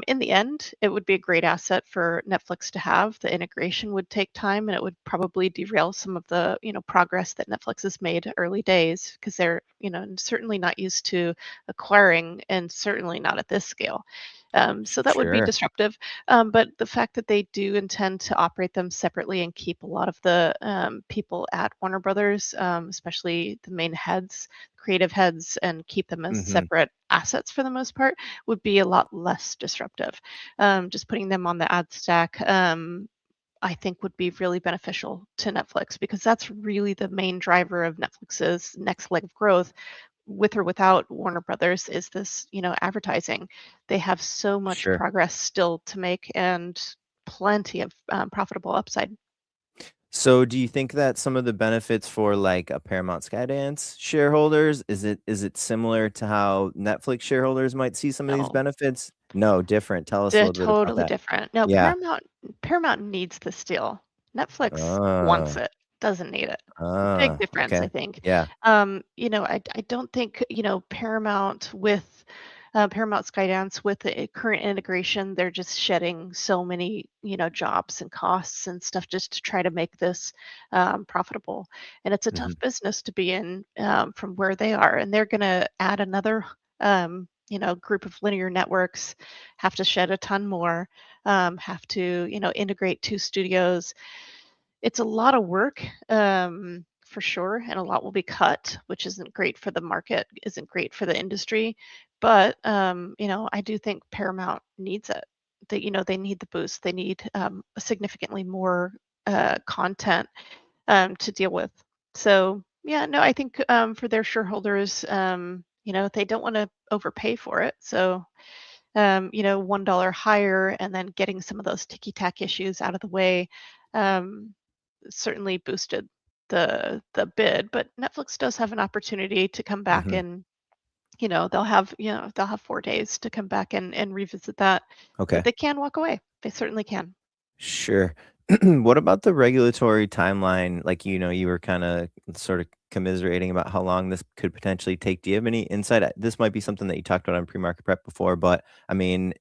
In the end, it would be a great asset for Netflix to have. The integration would take time, and it would probably derail some of the, progress that Netflix has made early days because they're, certainly not used to acquiring, and certainly not at this scale. So that would be Sure. disruptive. But the fact that they do intend to operate them separately and keep a lot of the people at Warner Brothers, especially the main heads, creative heads, and keep them as Hmm. separate assets for the most part, would be a lot less disruptive. Just putting them on the ad stack. I think would be really beneficial to Netflix because that's really the main driver of Netflix's next leg of growth, with or without Warner Brothers, is this, advertising. They have so much Sure. progress still to make and plenty of profitable upside. So do you think that some of the benefits for like a Paramount Skydance shareholders, is it similar to how Netflix shareholders might see some of these No, benefits? No, different. Tell us a they're little bit about totally that. different. No, Yeah. Paramount needs this deal. Netflix wants Ah, it, doesn't need it. Big difference, I okay. think. Yeah. I don't think, Paramount with Paramount Skydance with the current integration, they're just shedding so many, jobs and costs and stuff just to try to make this profitable. And it's a tough Mhm, business to be in from where they are. And they're going to add another, group of linear networks, have to shed a ton more, have to, integrate two studios. It's a lot of work, for sure, and a lot will be cut, which isn't great for the market, isn't great for the industry. But I do think Paramount needs it. They need the boost. They need significantly more content to deal with. So yeah, no, I think for their shareholders, they don't want to overpay for it. So $1 higher and then getting some of those ticky tack issues out of the way. Um, Certainly boosted the bid, but Netflix does have an opportunity to come back mhm. and they'll have 4 days to come back and revisit that, but Okay. they can walk away. They certainly can. Sure. What about the regulatory timeline? Like, you were kinda sort of commiserating about how long this could potentially take. Do you have any insight? This might be something that you talked about on pre-market prep before, but I mean,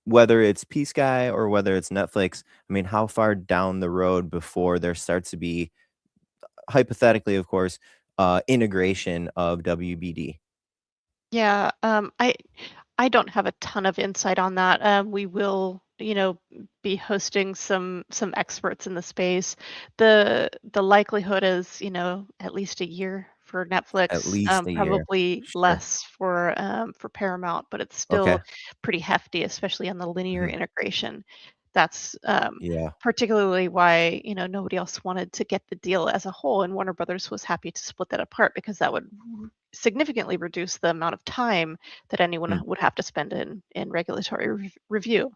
whether it's P-Sky or whether it's Netflix, I mean, how far down the road before there starts to be, hypothetically, of course, integration of WBD? Yeah, I don't have a ton of insight on that. We will, be hosting some experts in the space. The likelihood is, at least a year for At Netflix, least a year. probably Sure. less for Paramount, but it's Okay. still pretty hefty, especially on the linear Mhm. integration. That's Yeah. particularly why, nobody else wanted to get the deal as a whole, and Warner Brothers was happy to split that apart because that would significantly reduce the amount of time that anyone Hmm. would have to spend in regulatory review.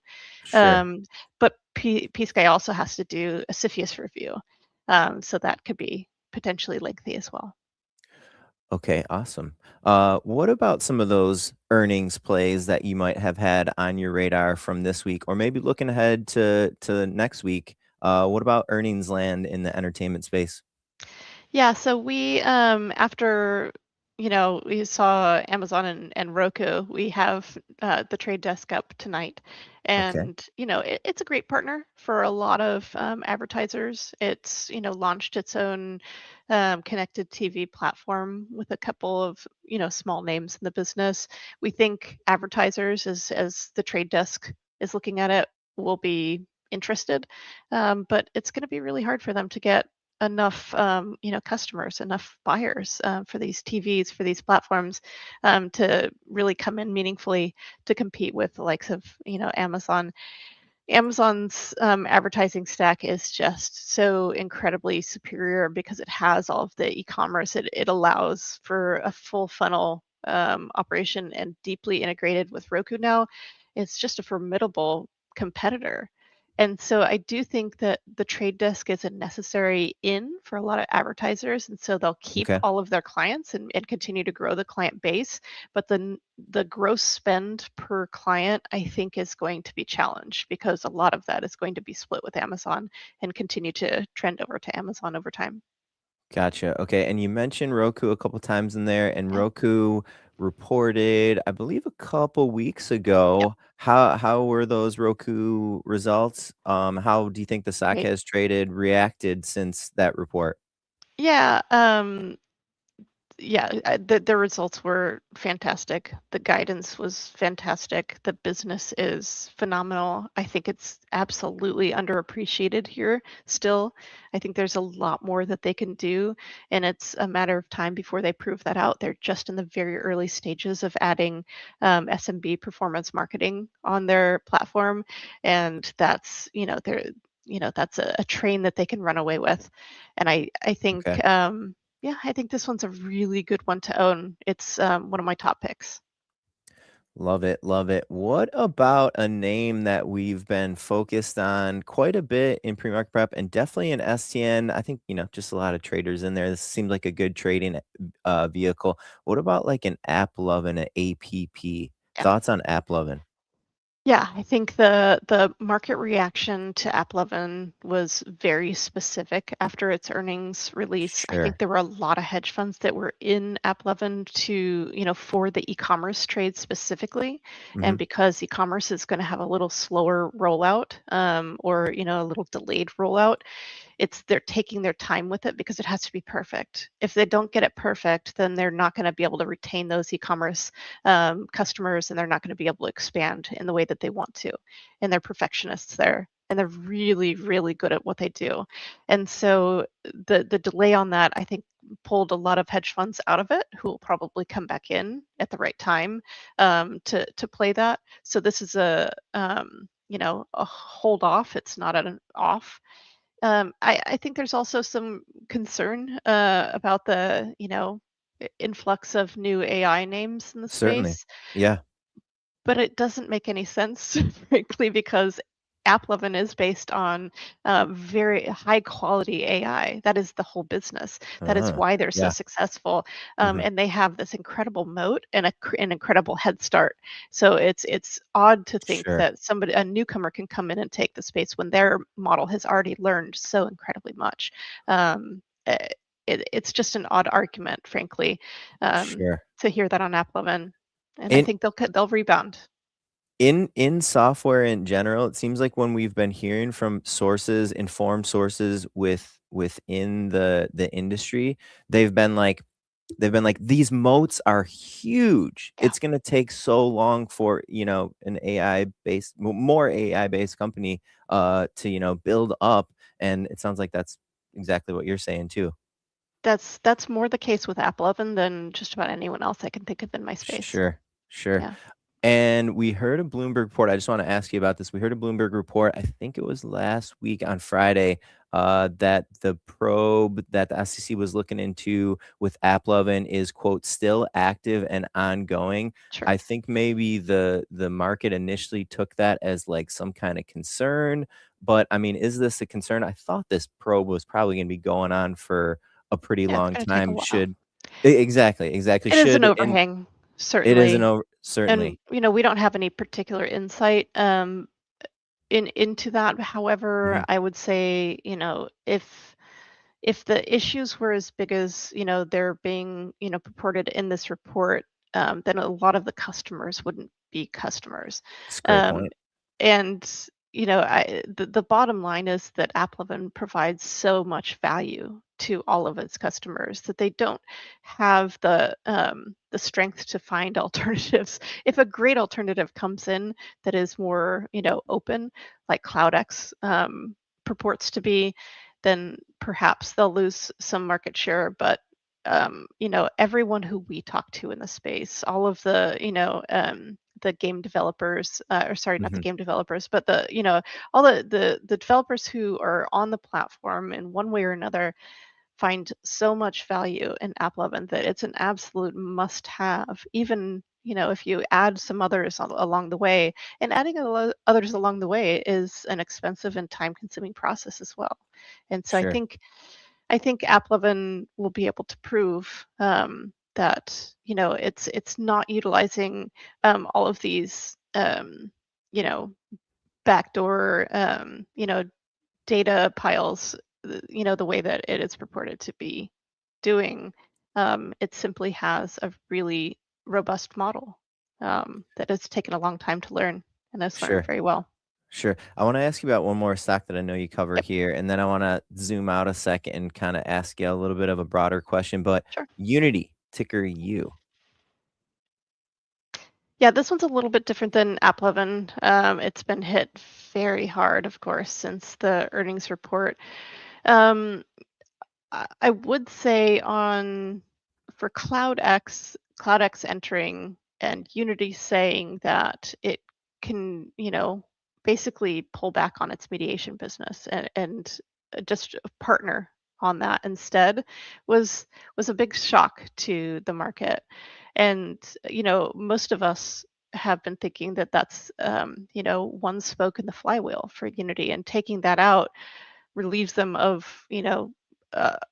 Sure. Um, but PSky also has to do a CFIUS review, so that could be potentially lengthy as well. Okay, awesome. What about some of those earnings plays that you might have had on your radar from this week, or maybe looking ahead to next week? What about earnings land in the entertainment space? Yeah, so we after we saw Amazon and Roku, we have the trade desk up tonight, Okay. and it's a great partner for a lot of advertisers. It's launched its own connected TV platform with a couple of small names in the business. We think advertisers, as the trade desk is looking at it, will be interested, but it's going to be really hard for them to get enough customers, enough buyers for these TVs, for these platforms, to really come in meaningfully to compete with the likes of Amazon. Amazon's advertising stack is just so incredibly superior because it has all of the e-commerce. It allows for a full funnel operation and deeply integrated with Roku now. It's just a formidable competitor. And so I do think that the trade desk is a necessary in for a lot of advertisers. And so they'll keep Okay. all of their clients and continue to grow the client base. But the gross spend per client, I think, is going to be challenged because a lot of that is going to be split with Amazon and continue to trend over to Amazon over time. Gotcha. Okay. And you mentioned Roku a couple times in there, and Yeah. Roku reported, I believe, a couple weeks Yep. ago. How were those Roku results? How do you think the stock Great. has reacted since that report? Yeah. Yeah, the results were fantastic. The guidance was fantastic. The business is phenomenal. I think it's absolutely underappreciated here still. I think there's a lot more that they can do, and it's a matter of time before they prove that out. They're just in the very early stages of adding SMB performance marketing on their platform, and that's a train that they can run away with. And I think Okay. yeah, I think this one's a really good one to own. It's one of my top picks. Love it, love it. What about a name that we've been focused on quite a bit in pre-market prep and definitely in STN? I think, just a lot of traders in there. This seemed like a good trading vehicle. What about like an app loving, an APP? Thoughts on app loving? Yeah, I think the market reaction to AppLovin was very specific after its earnings release. I think Sure. there were a lot of hedge funds that were in AppLovin to, for the e-commerce trade specifically. Hmm. And because e-commerce is going to have a little slower rollout, or, a little delayed rollout, they're taking their time with it because it has to be perfect. If they don't get it perfect, then they're not going to be able to retain those e-commerce customers, and they're not going to be able to expand in the way that they want to. And they're perfectionists there, and they're really, really good at what they do. And so the delay on that, I think, pulled a lot of hedge funds out of it, who will probably come back in at the right time to play that. So this is a hold off. It's not an off. I think there's also some concern about the, influx of new AI names in the Certainly. space, Yeah. but it doesn't make any sense, frankly, because AppLovin is based on very high quality AI. That is the whole business. That is Uh, why they're so yeah. successful, Hmm. and they have this incredible moat and an incredible head start. So it's odd to think Sure. that a newcomer, can come in and take the space when their model has already learned so incredibly much. Eh, it's just an odd argument, frankly, Sure. to hear that on AppLovin, and I In think they'll rebound. in software in general, it seems like when we've been hearing from sources, informed sources within the industry, they've been like these moats are huge. Yeah. It's going to take so long for, an AI based more AI based company to, build up, and it sounds like that's exactly what you're saying too. That's more the case with AppLovin than just about anyone else I can think of in my space. Sure. Sure. Yeah, And we heard a Bloomberg report. I just want to ask you about this. We heard a Bloomberg report, I think it was last week on Friday, that the probe that the SEC was looking into with AppLovin is, quote, still active and ongoing. sure. I think maybe the market initially took that as like some kind of concern. But I mean, is this a concern? I thought this probe was probably going to be going on for a pretty Yeah, it's long gonna take a time. while. Exactly, exactly. It is an Should and overhang, it is an certainly, over and, certainly. we don't have any particular insight, into that. However, Mhm. I would say, if the issues were as big as, they're being, purported in this report, then a lot of the customers wouldn't be customers. That's a great Um, point. and the bottom line is that AppLovin provides so much value to all of its customers that they don't have the strength to find alternatives. If a great alternative comes in that is more, open, like CloudX purports to be, then perhaps they'll lose some market share. But everyone who we talk to in the space, all of the game developers, or sorry, not the Mhm. game developers, but all the developers who are on the platform in one way or another, find so much value in AppLovin that it's an absolute must-have. Even, if you add some others along the way, and adding others along the way is an expensive and time-consuming process as well. And so I Sure, think I think AppLovin will be able to prove that, it's not utilizing all of these you know backdoor data piles, the way that it is purported to be doing. It simply has a really robust model that has taken a long time to learn, and has learned sure, very well. sure. I wanna ask you about one more stock that I know you cover Yep, here, and then I wanna zoom out a second and kinda ask you a little bit of a broader question, but sure. Unity, ticker U. Yeah, this one's a little bit different than AppLovin. It's been hit very hard, of course, since the earnings report. Um, I would say on for CloudX entering and Unity saying that it can, basically pull back on its mediation business, and just partner on that instead, was was a big shock to the market. And most of us have been thinking that that's one spoke in the flywheel for Unity, and taking that out relieves them of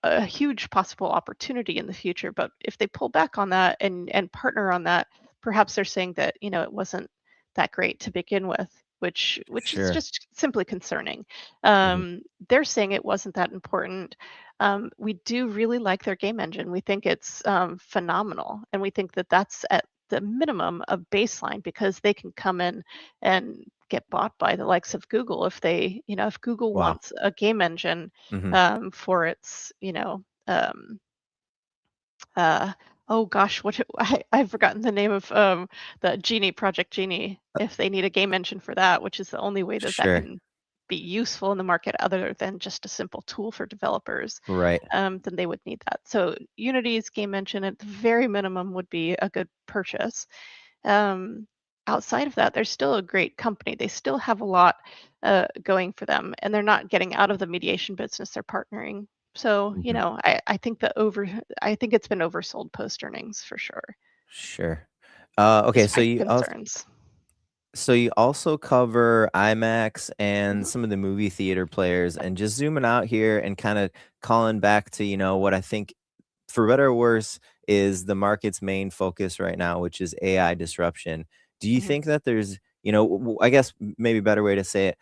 a huge possible opportunity in the future. But if they pull back on that and partner on that, perhaps they're saying that it wasn't that great to begin with, which is Sure. just simply concerning. Mhm. They're saying it wasn't that important. We do really like their game engine. We think it's phenomenal, and we think that that's at the minimum a baseline, because they can come in and get bought by the likes of Google if if Google Wow. wants a game engine Mhm. for its uh, oh gosh, I've forgotten the name of the Genie Project Genie. If they need a game engine for that, which is the only way that that Sure. can be useful in the market other than just a simple tool for developers, Right. then they would need that. So Unity's game engine at the very minimum would be a good purchase. Um, Outside of that, they're still a great company. They still have a lot going for them, and they're not getting out of the mediation business. They're partnering. So, Mhm. I think it's been oversold post earnings for sure, Sure. Okay, despite the concerns. so you also cover IMAX and Mhm, some of the movie theater players, and just zooming out here and kinda calling back to, what I think, for better or worse, is the market's main focus right now, which is AI disruption. Do you mhm. think that there's, I guess maybe a better way to say it,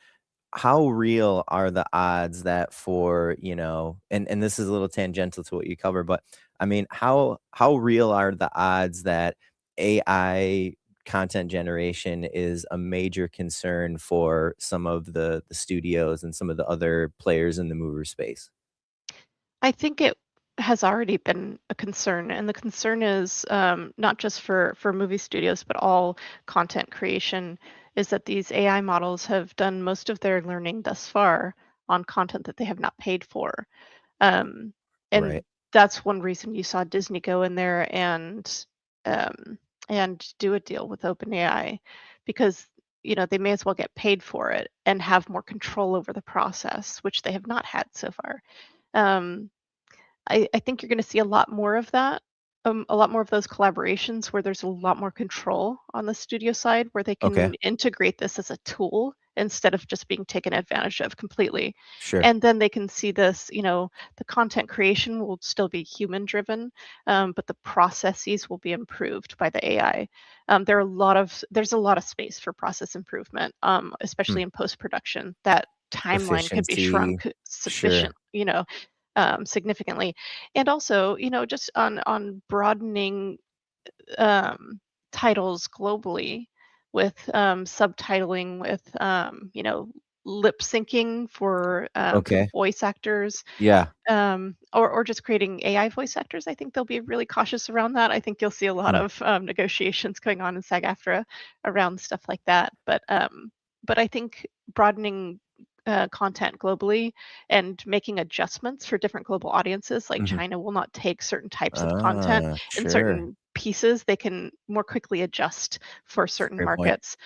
how real are the odds that for, and this is a little tangential to what you cover, but I mean, how real are the odds that AI content generation is a major concern for some of the studios and some of the other players in the mover space? I think it has already been a concern, and the concern is not just for movie studios, but all content creation. Is that these AI models have done most of their learning thus far on content that they have not paid for, um, Right. and that's one reason you saw Disney go in there um, and do a deal with OpenAI, because they may as well get paid for it and have more control over the process, which they have not had so far. Um, I think you're gonna see a lot more of that, a lot more of those collaborations where there's a lot more control on the studio side, where they Okay. can integrate this as a tool instead of just being taken advantage of completely. Sure. And then they can see this, the content creation will still be human driven, but the processes will be improved by the AI. There's a lot of space for process improvement, Hmm. especially in post production. That timeline could be Efficiency. shrunk sufficient, Sure. significantly. And also, just on broadening um, titles globally with subtitling, with lip syncing for Okay. voice actors, Yeah. or just creating AI voice actors. I think they'll be really cautious around that. I think you'll see a lot Hmm. of negotiations going on in SAG-AFTRA around stuff like that. But I think broadening content globally and making adjustments for different global audiences, like Mhm. China will not take certain types of content in Sure. certain pieces. They can more quickly adjust for certain Great point. markets.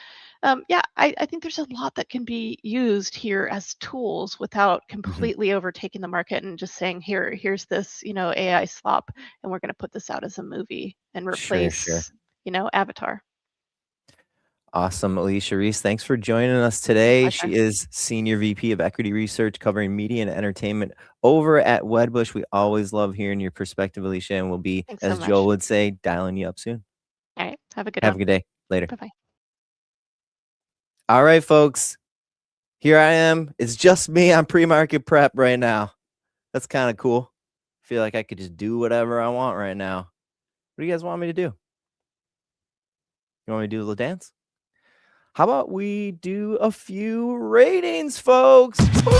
Yeah, I think there's a lot that can be used here as tools without Mhm. completely overtaking the market and just saying, here's this, AI slop, and we're going to put this out as a movie and Sure, sure. replace, Avatar. Awesome, Alicia Reese, thanks for joining us My today. She pleasure. is Senior VP of Equity Research covering media and entertainment over at Wedbush. We always love hearing your perspective, Alicia, and we'll be, Thanks so as Joel much. would say, dialing you up soon. All right. Have a good Have a one. good day. Later. Bye bye. All right, folks. Here I am. It's just me on pre-market prep right now. That's kind of cool. Feel like I could just do whatever I want right now. What do you guys want me to do? You want me to do a little dance? How about we do a few ratings, folks? Woo!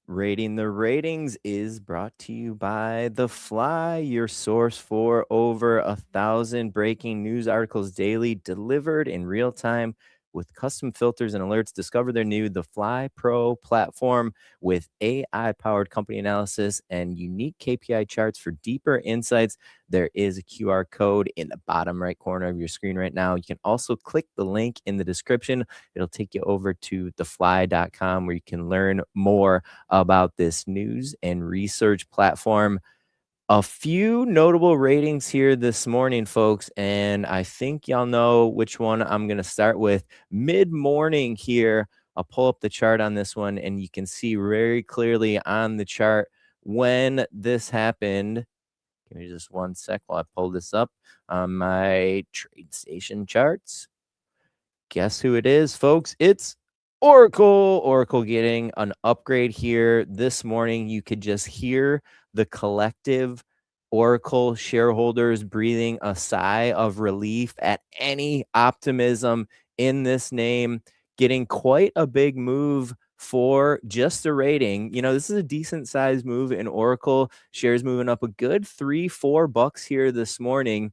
Rating the Ratings is brought to you by The Fly, your source for over 1,000 breaking news articles daily, delivered in real time with custom filters and alerts. Discover their new The Fly Pro platform with AI-powered company analysis and unique KPI charts for deeper insights. There is a QR code in the bottom right corner of your screen right now. You can also click the link in the description. It'll take you over to thefly.com, where you can learn more about this news and research platform. A few notable ratings here this morning, folks, and I think y'all know which one I'm going to start with. Mid-morning here, I'll pull up the chart on this one, and you can see very clearly on the chart when this happened. Give me just one sec while I pull this up on my TradeStation charts. Guess who it is, folks? It's Oracle. Oracle getting an upgrade here this morning. You could just hear the collective Oracle shareholders breathing a sigh of relief at any optimism in this name, getting quite a big move for just a rating. You know, this is a decent sized move in Oracle. Shares moving up a good $3-4 here this morning.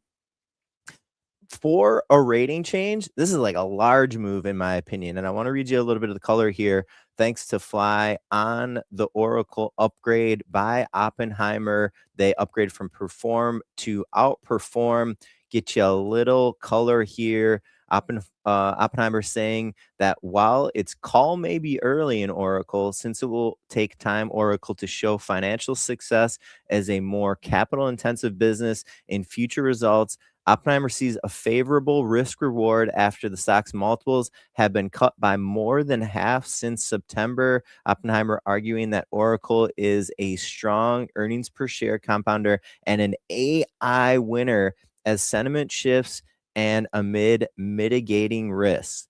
For a rating change, this is like a large move in my opinion. And I want to read you a little bit of the color here. Thanks to Fly on the Oracle upgrade by Oppenheimer. They upgrade from perform to outperform. Get you a little color here. Oppenheimer saying that while its call may be early in Oracle, since it will take time Oracle to show financial success as a more capital intensive business in future results, Oppenheimer sees a favorable risk reward after the stock's multiples have been cut by more than half since September. Oppenheimer arguing that Oracle is a strong earnings per share compounder and an AI winner as sentiment shifts and amid mitigating risks.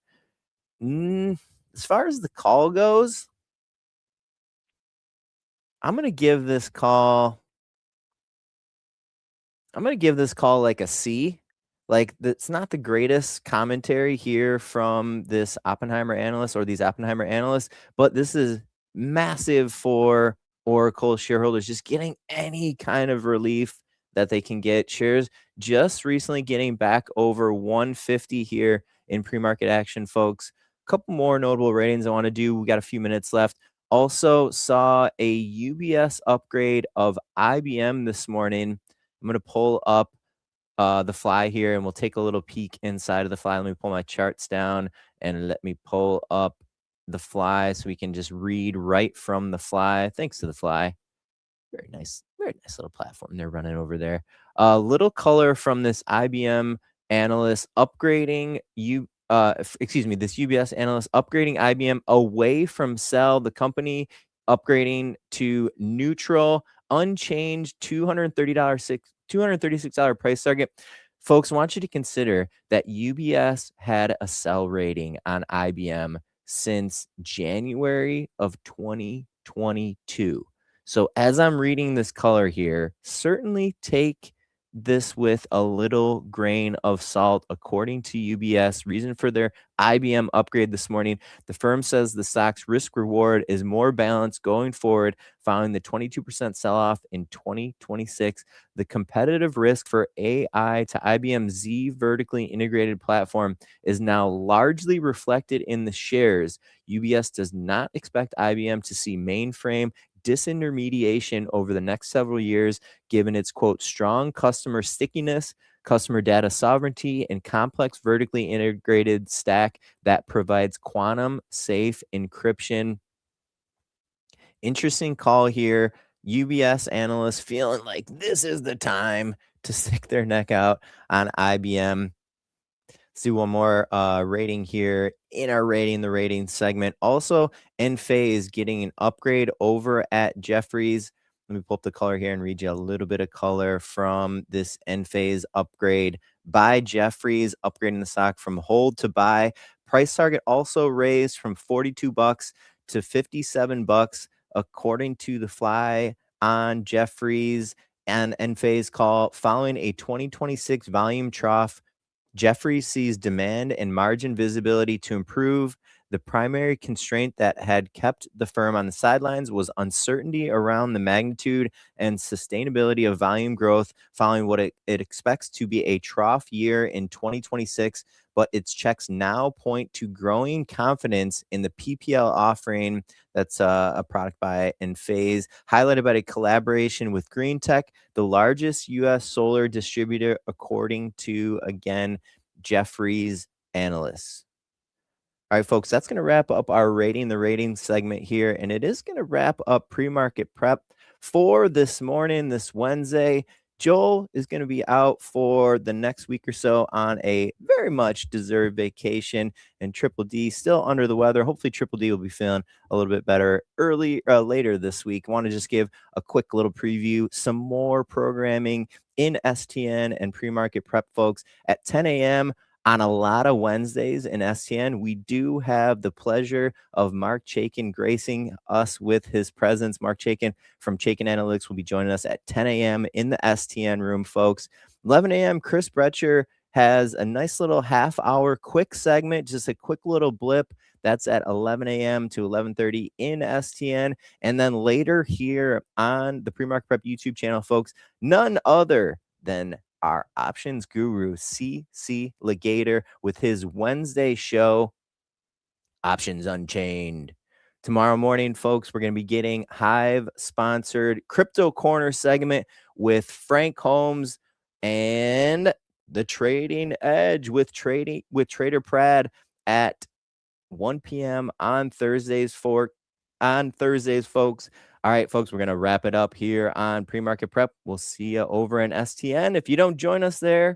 As far as the call goes, I'm going to give this call like a C. Like, it's not the greatest commentary here from this Oppenheimer analyst or these Oppenheimer analysts, but this is massive for Oracle shareholders, just getting any kind of relief that they can get. Shares just recently getting back over 150 here in pre-market action, folks. A couple more notable ratings I want to do. We got a few minutes left. Also saw a UBS upgrade of IBM this morning. I'm going to pull up the Fly here, and we'll take a little peek inside of the Fly. Let me pull my charts down, and let me pull up the Fly so we can just read right from the Fly. Thanks to the Fly. Very nice little platform they're running over there. A little color from this IBM analyst upgrading this UBS analyst upgrading IBM away from sell. The company upgrading to neutral, unchanged $236 price target. Folks, I want you to consider that UBS had a sell rating on IBM since January of 2022. So as I'm reading this color here, certainly take this with a little grain of salt. According to UBS, reason for their IBM upgrade this morning, the firm says the stock's risk reward is more balanced going forward following the 22% sell-off in 2026. The competitive risk for AI to IBM's Z vertically integrated platform is now largely reflected in the shares. UBS does not expect IBM to see mainframe disintermediation over the next several years, given its, quote, strong customer stickiness, customer data sovereignty, and complex vertically integrated stack that provides quantum safe encryption. Interesting call here. UBS analysts feeling like this is the time to stick their neck out on IBM. Let's do one more rating here in our the rating segment. Also, Enphase getting an upgrade over at Jefferies. Let me pull up the color here and read you a little bit of color from this Enphase upgrade by Jefferies, upgrading the stock from hold to buy. Price target also raised from $42 to $57, according to the Fly on Jefferies and Enphase call. Following a 2026 volume trough, Jefferies sees demand and margin visibility to improve. The primary constraint that had kept the firm on the sidelines was uncertainty around the magnitude and sustainability of volume growth following what it expects to be a trough year in 2026. But its checks now point to growing confidence in the PPL offering. That's a product by Enphase, highlighted by a collaboration with Green Tech, the largest U.S. solar distributor, according to, again, Jefferies analysts. All right, folks, that's going to wrap up our the rating segment here, and it is going to wrap up pre-market prep for this morning, this Wednesday. Joel is going to be out for the next week or so on a very much deserved vacation, and Triple D still under the weather. Hopefully, Triple D will be feeling a little bit better later this week. I want to just give a quick little preview, some more programming in STN and pre-market prep, folks, at 10 a.m. On a lot of Wednesdays in STN, we do have the pleasure of Mark Chaikin gracing us with his presence. Mark Chaikin from Chaikin Analytics will be joining us at 10 a.m. in the STN room, folks. 11 a.m., Chris Bretcher has a nice little half-hour quick segment, just a quick little blip. That's at 11 a.m. to 11:30 in STN. And then later here on the Pre-Market Prep YouTube channel, folks, none other than our options guru, CC Legator, with his Wednesday show, Options Unchained. Tomorrow morning, folks, we're going to be getting Hive-sponsored Crypto Corner segment with Frank Holmes and the Trading Edge with Trader Prad at 1 p.m. on Thursdays, folks. All right, folks, we're going to wrap it up here on Pre-Market Prep. We'll see you over in STN. If you don't join us there,